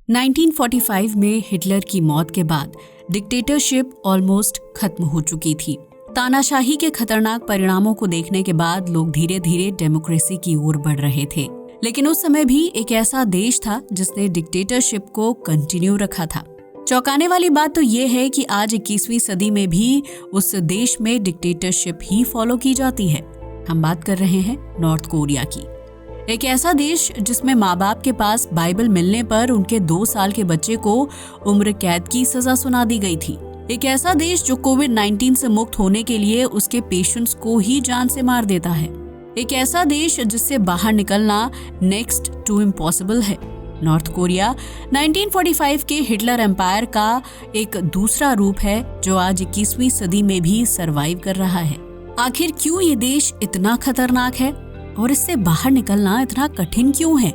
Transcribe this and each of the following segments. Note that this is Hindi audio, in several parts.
1945 में हिटलर की मौत के बाद डिक्टेटरशिप ऑलमोस्ट खत्म हो चुकी थी। तानाशाही के खतरनाक परिणामों को देखने के बाद लोग धीरे धीरे डेमोक्रेसी की ओर बढ़ रहे थे। लेकिन उस समय भी एक ऐसा देश था जिसने डिक्टेटरशिप को कंटिन्यू रखा था। चौंकाने वाली बात तो ये है कि आज 21वीं सदी में भी उस देश में डिक्टेटरशिप ही फॉलो की जाती है। हम बात कर रहे हैं नॉर्थ कोरिया की। एक ऐसा देश जिसमें माँ बाप के पास बाइबल मिलने पर उनके 2 साल के बच्चे को उम्र कैद की सजा सुना दी गई थी। एक ऐसा देश जो कोविड-19 से मुक्त होने के लिए उसके पेशेंट्स को ही जान से मार देता है। एक ऐसा देश जिससे बाहर निकलना नेक्स्ट टू इम्पॉसिबल है। नॉर्थ कोरिया 1945 के हिटलर एम्पायर का एक दूसरा रूप है जो आज 21वीं सदी में भी सरवाइव कर रहा है। आखिर क्यों ये देश इतना खतरनाक है और इससे बाहर निकलना इतना कठिन क्यों है,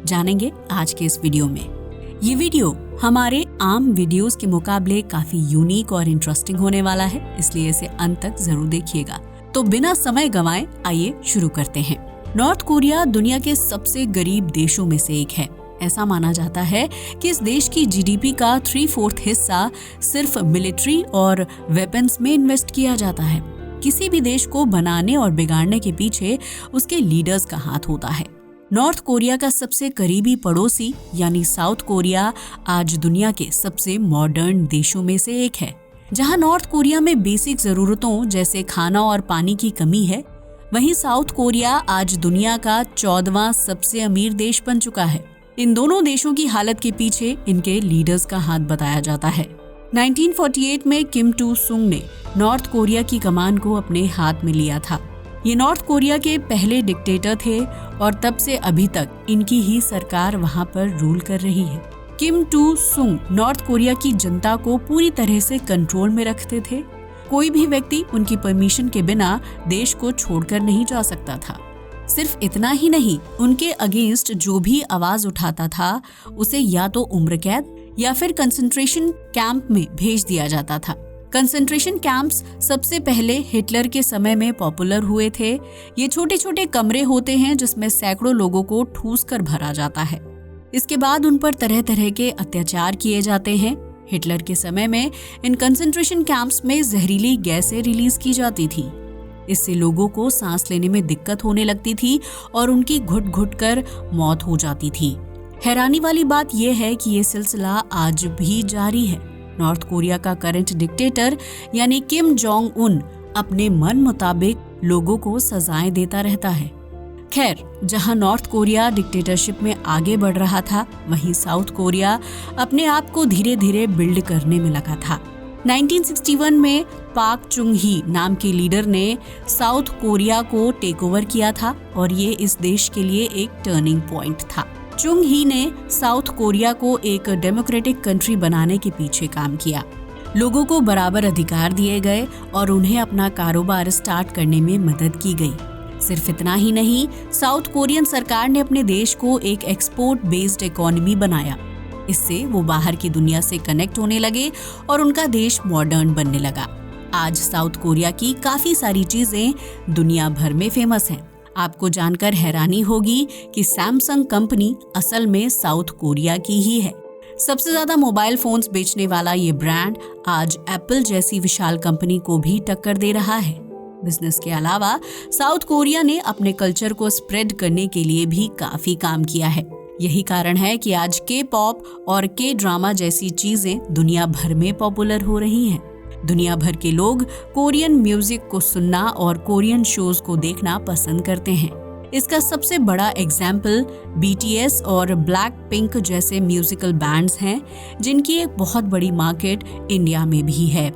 जानेंगे आज के इस वीडियो में। ये वीडियो हमारे आम वीडियोस के मुकाबले काफी यूनिक और इंटरेस्टिंग होने वाला है, इसलिए इसे अंत तक जरूर देखिएगा। तो बिना समय गंवाए आइए शुरू करते हैं। नॉर्थ कोरिया दुनिया के सबसे गरीब देशों में से एक है। ऐसा माना जाता है कि इस देश की जीडीपी का 3/4 हिस्सा सिर्फ मिलिट्री और वेपन्स में इन्वेस्ट किया जाता है। किसी भी देश को बनाने और बिगाड़ने के पीछे उसके लीडर्स का हाथ होता है। नॉर्थ कोरिया का सबसे करीबी पड़ोसी यानी साउथ कोरिया आज दुनिया के सबसे मॉडर्न देशों में से एक है। जहां नॉर्थ कोरिया में बेसिक जरूरतों जैसे खाना और पानी की कमी है, वहीं साउथ कोरिया आज दुनिया का 14वां सबसे अमीर देश बन चुका है। इन दोनों देशों की हालत के पीछे इनके लीडर्स का हाथ बताया जाता है। 1948 में किम टू सुंग ने नॉर्थ कोरिया की कमान को अपने हाथ में लिया था। ये नॉर्थ कोरिया के पहले डिक्टेटर थे और तब से अभी तक इनकी ही सरकार वहां पर रूल कर रही है। किम टू सुंग नॉर्थ कोरिया की जनता को पूरी तरह से कंट्रोल में रखते थे। कोई भी व्यक्ति उनकी परमिशन के बिना देश को छोड़कर नहीं जा सकता था। सिर्फ इतना ही नहीं, उनके अगेंस्ट जो भी आवाज उठाता था उसे या तो उम्र कैद या फिर कंसंट्रेशन कैंप में भेज दिया जाता था। कंसंट्रेशन कैंप्स सबसे पहले हिटलर के समय में पॉपुलर हुए थे। ये छोटे छोटे कमरे होते हैं जिसमें सैकड़ों लोगों को ठूस कर भरा जाता है। इसके बाद उन पर तरह तरह के अत्याचार किए जाते हैं। हिटलर के समय में इन कंसंट्रेशन कैंप्स में जहरीली गैसें रिलीज की जाती थी। इससे लोगों को सांस लेने में दिक्कत होने लगती थी और उनकी घुट घुट कर मौत हो जाती थी। हैरानी वाली बात यह है कि ये सिलसिला आज भी जारी है। नॉर्थ कोरिया का करंट डिक्टेटर यानी किम जोंग उन अपने मन मुताबिक लोगों को सजाएं देता रहता है। खैर, जहां नॉर्थ कोरिया डिक्टेटरशिप में आगे बढ़ रहा था, वहीं साउथ कोरिया अपने आप को धीरे धीरे बिल्ड करने में लगा था। 1961 में पाक चुंग ही नाम के लीडर ने साउथ कोरिया को टेक ओवर किया था और ये इस देश के लिए एक टर्निंग पॉइंट था। चुंग ही ने साउथ कोरिया को एक डेमोक्रेटिक कंट्री बनाने के पीछे काम किया। लोगों को बराबर अधिकार दिए गए और उन्हें अपना कारोबार स्टार्ट करने में मदद की गई। सिर्फ इतना ही नहीं, साउथ कोरियन सरकार ने अपने देश को एक एक्सपोर्ट बेस्ड इकोनॉमी बनाया। इससे वो बाहर की दुनिया से कनेक्ट होने लगे और उनका देश मॉडर्न बनने लगा। आज साउथ कोरिया की काफी सारी चीजें दुनिया भर में फेमस हैं। आपको जानकर हैरानी होगी कि सैमसंग कंपनी असल में साउथ कोरिया की ही है। सबसे ज्यादा मोबाइल फोन्स बेचने वाला ये ब्रांड आज एप्पल जैसी विशाल कंपनी को भी टक्कर दे रहा है। बिजनेस के अलावा साउथ कोरिया ने अपने कल्चर को स्प्रेड करने के लिए भी काफी काम किया है। यही कारण है कि आज के पॉप और के ड्रामा जैसी चीजें दुनिया भर में पॉपुलर हो रही हैं। दुनिया भर के लोग कोरियन म्यूजिक को सुनना और कोरियन शोज को देखना पसंद करते हैं। इसका सबसे बड़ा एग्जाम्पल BTS और ब्लैक पिंक जैसे म्यूजिकल बैंड्स हैं, जिनकी एक बहुत बड़ी मार्केट इंडिया में भी है।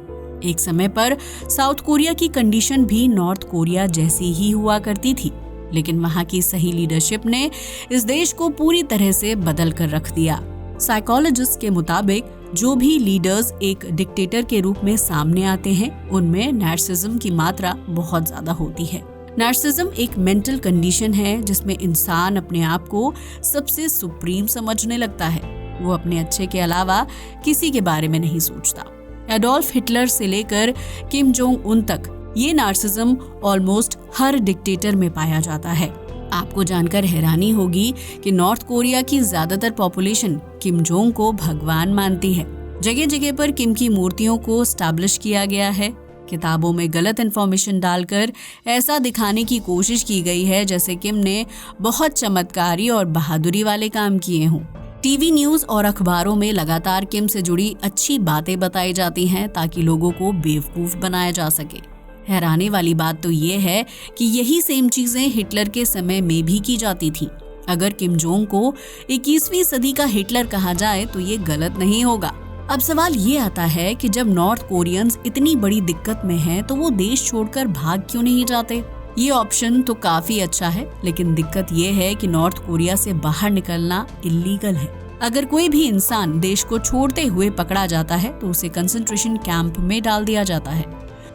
एक समय पर साउथ कोरिया की कंडीशन भी नॉर्थ कोरिया जैसी ही हुआ करती थी, लेकिन वहां की सही लीडरशिप ने इस देश को पूरी तरह से बदल कर रख दिया। साइकोलॉजिस्ट के मुताबिक जो भी लीडर्स एक डिक्टेटर के रूप में सामने आते हैं, उनमें नार्सिसिज्म की मात्रा बहुत ज्यादा होती है। नार्सिसिज्म एक मेंटल कंडीशन है जिसमें इंसान अपने आप को सबसे सुप्रीम समझने लगता है। वो अपने अच्छे के अलावा किसी के बारे में नहीं सोचता। एडोल्फ हिटलर से लेकर किम जोंग उन तक ये नार्सिसिज्म ऑलमोस्ट हर डिक्टेटर में पाया जाता है। आपको जानकर हैरानी होगी कि नॉर्थ कोरिया की ज्यादातर पॉपुलेशन किम जोंग को भगवान मानती है। जगह जगह पर किम की मूर्तियों को स्टैब्लिश किया गया है। किताबों में गलत इन्फॉर्मेशन डालकर ऐसा दिखाने की कोशिश की गई है जैसे किम ने बहुत चमत्कारी और बहादुरी वाले काम किए हों। टीवी न्यूज और अखबारों में लगातार किम से जुड़ी अच्छी बातें बताई जाती हैं ताकि लोगों को बेवकूफ बनाया जा सके। हैरानी वाली बात तो ये है कि यही सेम चीजें हिटलर के समय में भी की जाती थी। अगर किम जोंग को 21वीं सदी का हिटलर कहा जाए तो ये गलत नहीं होगा। अब सवाल ये आता है कि जब नॉर्थ कोरियंस इतनी बड़ी दिक्कत में हैं तो वो देश छोड़कर भाग क्यों नहीं जाते? ये ऑप्शन तो काफी अच्छा है, लेकिन दिक्कत ये है कि नॉर्थ कोरिया से बाहर निकलना इल्लीगल है। अगर कोई भी इंसान देश को छोड़ते हुए पकड़ा जाता है तो उसे कंसंट्रेशन कैंप में डाल दिया जाता है।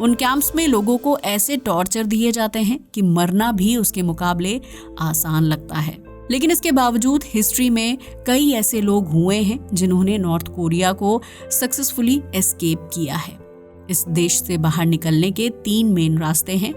उन कैंप्स में लोगों को ऐसे टॉर्चर दिए जाते हैं कि मरना भी उसके मुकाबले आसान लगता है। लेकिन इसके बावजूद हिस्ट्री में कई ऐसे लोग हुए हैं जिन्होंने नॉर्थ कोरिया को सक्सेसफुली एस्केप किया है। इस देश से बाहर निकलने के 3 मेन रास्ते हैं: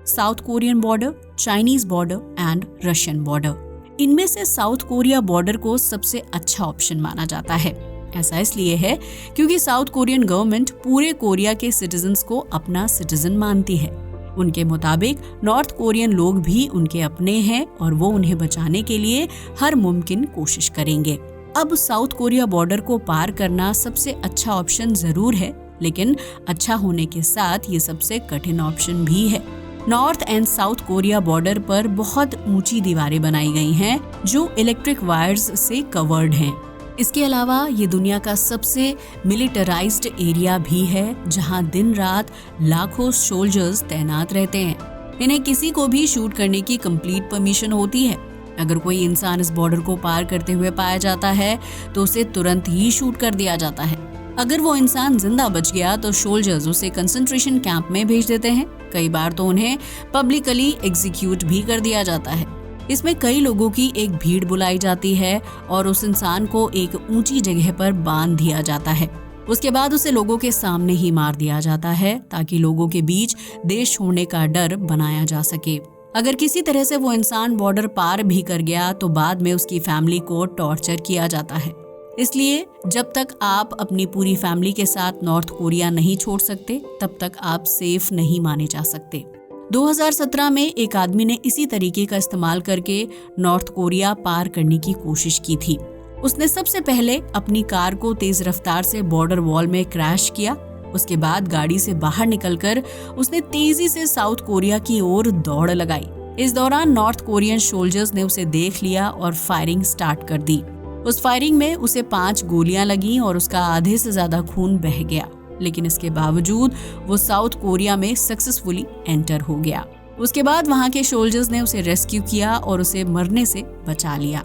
south Korean border, Chinese border and Russian border. इनमें से साउथ कोरिया बॉर्डर को सबसे अच्छा ऑप्शन माना जाता है। ऐसा इसलिए है क्योंकि साउथ कोरियन गवर्नमेंट पूरे कोरिया के सिटीजन्स को अपना सिटीजन मानती है। उनके मुताबिक नॉर्थ कोरियन लोग भी उनके अपने हैं और वो उन्हें बचाने के लिए हर मुमकिन कोशिश करेंगे। अब साउथ कोरिया बॉर्डर को पार करना सबसे अच्छा ऑप्शन जरूर है, लेकिन अच्छा होने के साथ ये सबसे कठिन ऑप्शन भी है। North and south Korea border पर बहुत ऊंची दीवारें बनाई गई हैं जो इलेक्ट्रिक वायर्स से कवर्ड हैं। इसके अलावा ये दुनिया का सबसे मिलिटराइज्ड एरिया भी है जहां दिन रात लाखों सोल्जर्स तैनात रहते हैं। इन्हें किसी को भी शूट करने की कंप्लीट परमिशन होती है। अगर कोई इंसान इस बॉर्डर को पार करते हुए पाया जाता है तो उसे तुरंत ही शूट कर दिया जाता है। अगर वो इंसान जिंदा बच गया तो सोल्जर्स उसे कंसंट्रेशन कैंप में भेज देते हैं। कई बार तो उन्हें पब्लिकली एग्जीक्यूट भी कर दिया जाता है। इसमें कई लोगों की एक भीड़ बुलाई जाती है और उस इंसान को एक ऊंची जगह पर बांध दिया जाता है। उसके बाद उसे लोगों के सामने ही मार दिया जाता है ताकि लोगों के बीच देश छोड़ने का डर बनाया जा सके। अगर किसी तरह से वो इंसान बॉर्डर पार भी कर गया तो बाद में उसकी फैमिली को टॉर्चर किया जाता है। इसलिए जब तक आप अपनी पूरी फैमिली के साथ नॉर्थ कोरिया नहीं छोड़ सकते तब तक आप सेफ नहीं माने जा सकते। 2017 में एक आदमी ने इसी तरीके का इस्तेमाल करके नॉर्थ कोरिया पार करने की कोशिश की थी। उसने सबसे पहले अपनी कार को तेज रफ्तार से बॉर्डर वॉल में क्रैश किया। उसके बाद गाड़ी से बाहर निकलकर उसने तेजी से साउथ कोरिया की ओर दौड़ लगाई। इस दौरान नॉर्थ कोरियन सोल्जर्स ने उसे देख लिया और फायरिंग स्टार्ट कर दी। उस फायरिंग में उसे 5 गोलियां लगीं और उसका आधे से ज्यादा खून बह गया, लेकिन इसके बावजूद वो साउथ कोरिया में सक्सेसफुली एंटर हो गया। उसके बाद वहां के सोल्जर्स ने उसे रेस्क्यू किया और उसे मरने से बचा लिया।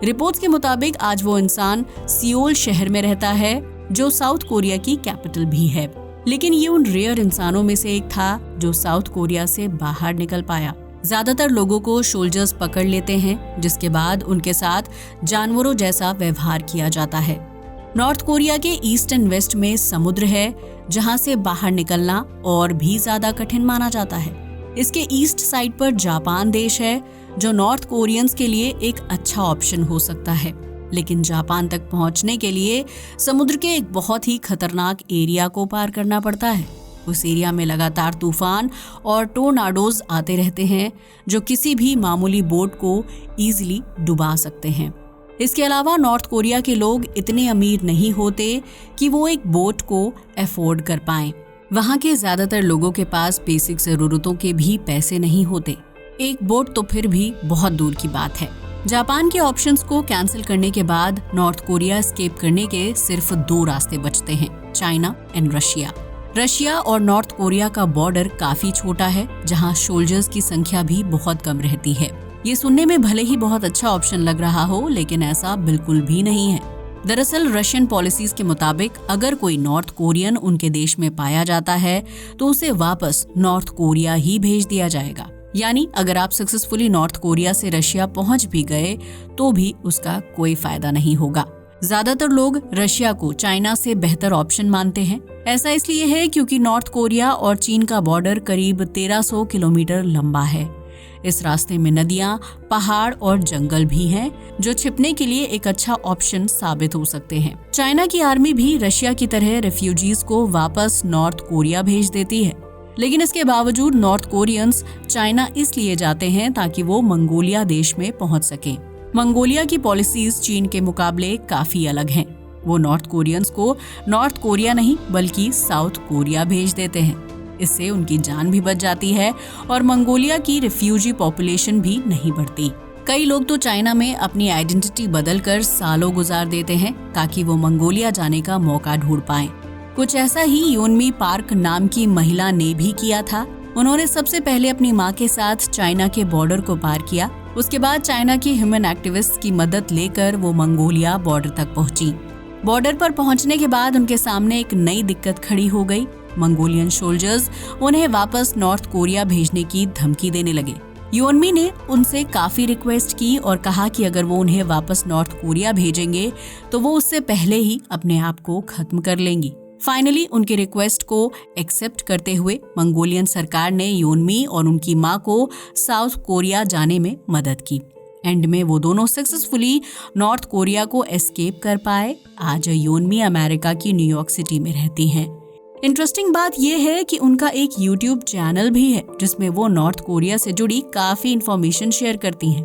रिपोर्ट्स के मुताबिक आज वो इंसान सियोल शहर में रहता है जो साउथ कोरिया की कैपिटल भी है। लेकिन ये उन रेयर इंसानों में से एक था जो साउथ कोरिया से बाहर निकल पाया। ज्यादातर लोगों को सोल्जर्स पकड़ लेते हैं जिसके बाद उनके साथ जानवरों जैसा व्यवहार किया जाता है। नॉर्थ कोरिया के ईस्ट एंड वेस्ट में समुद्र है जहां से बाहर निकलना और भी ज्यादा कठिन माना जाता है। इसके ईस्ट साइड पर जापान देश है जो नॉर्थ कोरियंस के लिए एक अच्छा ऑप्शन हो सकता है, लेकिन जापान तक पहुंचने के लिए समुद्र के एक बहुत ही खतरनाक एरिया को पार करना पड़ता है। उस एरिया में लगातार तूफान और टोर्नाडोज आते रहते हैं जो किसी भी मामूली बोट को इजीली डुबा सकते हैं। इसके अलावा नॉर्थ कोरिया के लोग इतने अमीर नहीं होते कि वो एक बोट को अफोर्ड कर पाएं। वहाँ के ज्यादातर लोगों के पास बेसिक जरूरतों के भी पैसे नहीं होते। एक बोट तो फिर भी बहुत दूर की बात है। जापान के ऑप्शंस को कैंसिल करने के बाद नॉर्थ कोरिया एस्केप करने के सिर्फ 2 रास्ते बचते हैं, चाइना एंड रशिया। रशिया और नॉर्थ कोरिया का बॉर्डर काफी छोटा है जहां सोल्जर्स की संख्या भी बहुत कम रहती है। ये सुनने में भले ही बहुत अच्छा ऑप्शन लग रहा हो, लेकिन ऐसा बिल्कुल भी नहीं है। दरअसल रशियन पॉलिसीज के मुताबिक अगर कोई नॉर्थ कोरियन उनके देश में पाया जाता है तो उसे वापस नॉर्थ कोरिया ही भेज दिया जाएगा। यानी अगर आप सक्सेसफुली नॉर्थ कोरिया से रशिया पहुंच भी गए तो भी उसका कोई फायदा नहीं होगा। ज्यादातर लोग रशिया को चाइना से बेहतर ऑप्शन मानते हैं। ऐसा इसलिए है क्योंकि नॉर्थ कोरिया और चीन का बॉर्डर करीब 1300 किलोमीटर लंबा है। इस रास्ते में नदियां, पहाड़ और जंगल भी हैं, जो छिपने के लिए एक अच्छा ऑप्शन साबित हो सकते हैं। चाइना की आर्मी भी रशिया की तरह रेफ्यूजीज को वापस नॉर्थ कोरिया भेज देती है, लेकिन इसके बावजूद नॉर्थ कोरियंस चाइना इसलिए जाते हैं ताकि वो मंगोलिया देश में पहुंच सकें। मंगोलिया की पॉलिसीज चीन के मुकाबले काफी अलग हैं। वो नॉर्थ कोरियंस को नॉर्थ कोरिया नहीं बल्कि साउथ कोरिया भेज देते हैं। इससे उनकी जान भी बच जाती है और मंगोलिया की रिफ्यूजी पॉपुलेशन भी नहीं बढ़ती। कई लोग तो चाइना में अपनी आइडेंटिटी बदलकर सालों गुजार देते हैं ताकि वो मंगोलिया जाने का मौका ढूंढ पाएं। कुछ ऐसा ही योनमी पार्क नाम की महिला ने भी किया था। उन्होंने सबसे पहले अपनी मां के साथ चाइना के बॉर्डर को पार किया। उसके बाद चाइना की ह्यूमन एक्टिविस्ट की मदद लेकर वो मंगोलिया बॉर्डर तक पहुंची। बॉर्डर पर पहुंचने के बाद उनके सामने एक नई दिक्कत खड़ी हो गई। मंगोलियन सोल्जर्स उन्हें वापस नॉर्थ कोरिया भेजने की धमकी देने लगे। योनमी ने उनसे काफी रिक्वेस्ट की और कहा कि अगर वो उन्हें वापस नॉर्थ कोरिया भेजेंगे तो वो उससे पहले ही अपने आप को खत्म कर लेंगी। फाइनली उनके रिक्वेस्ट को एक्सेप्ट करते हुए मंगोलियन सरकार ने योनमी और उनकी मां को साउथ कोरिया जाने में मदद की। एंड में वो दोनों सक्सेसफुली नॉर्थ कोरिया को एस्केप कर पाए। आज योनमी अमेरिका की न्यूयॉर्क सिटी में रहती हैं। इंटरेस्टिंग बात यह है कि उनका एक यूट्यूब चैनल भी है जिसमें वो नॉर्थ कोरिया से जुड़ी काफी इंफॉर्मेशन शेयर करती हैं।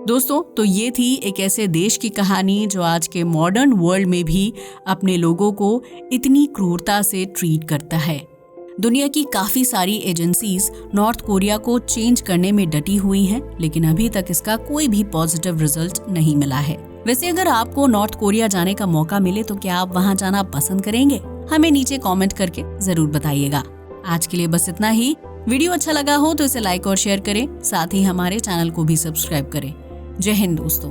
दोस्तों, तो ये थी एक ऐसे देश की कहानी जो आज के मॉडर्न वर्ल्ड में भी अपने लोगों को इतनी क्रूरता से ट्रीट करता है। दुनिया की काफी सारी एजेंसीज नॉर्थ कोरिया को चेंज करने में डटी हुई हैं, लेकिन अभी तक इसका कोई भी पॉजिटिव रिजल्ट नहीं मिला है। वैसे अगर आपको नॉर्थ कोरिया जाने का मौका मिले तो क्या आप वहां जाना पसंद करेंगे? हमें नीचे कमेंट करके जरूर बताइएगा। आज के लिए बस इतना ही। वीडियो अच्छा लगा हो तो इसे लाइक और शेयर करें, साथ ही हमारे चैनल को भी सब्सक्राइब करें। जय हिंद दोस्तों।